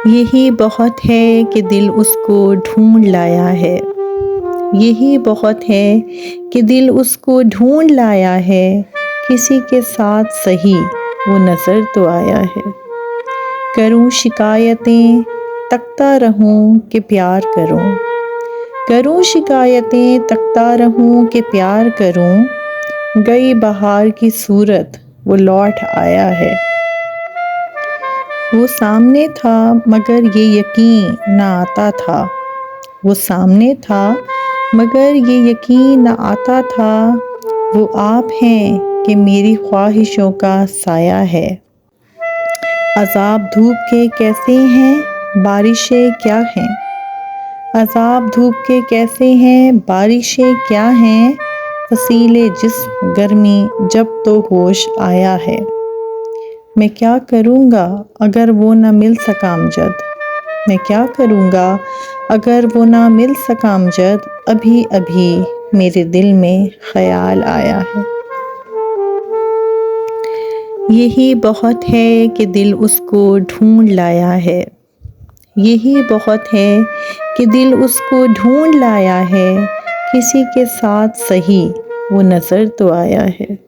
یہی بہت ہے کہ دل اس کو ڈھونڈ لایا ہے، یہی بہت ہے کہ دل اس کو ڈھونڈ لایا ہے، کسی کے ساتھ سہی وہ نظر تو آیا ہے۔ کروں شکایتیں تکتا رہوں کہ پیار کروں، کروں شکایتیں تکتا رہوں کہ پیار کروں، گئی بہار کی صورت وہ لوٹ آیا ہے۔ وہ سامنے تھا مگر یہ یقین نہ آتا تھا، وہ سامنے تھا مگر یہ یقین نہ آتا تھا، وہ آپ ہیں کہ میری خواہشوں کا سایہ ہے۔ عذاب دھوپ کے کیسے ہیں بارشیں کیا ہیں، عذاب دھوپ کے کیسے ہیں بارشیں کیا ہیں، فصیل جسم گرمی جب تو ہوش آیا ہے۔ میں کیا کروں گا اگر وہ نہ مل سکا امجد، میں کیا کروں گا اگر وہ نہ مل سکا امجد، ابھی ابھی میرے دل میں خیال آیا ہے۔ یہی بہت ہے کہ دل اس کو ڈھونڈ لایا ہے، یہی بہت ہے کہ دل اس کو ڈھونڈ لایا ہے، کسی کے ساتھ سہی وہ نظر تو آیا ہے۔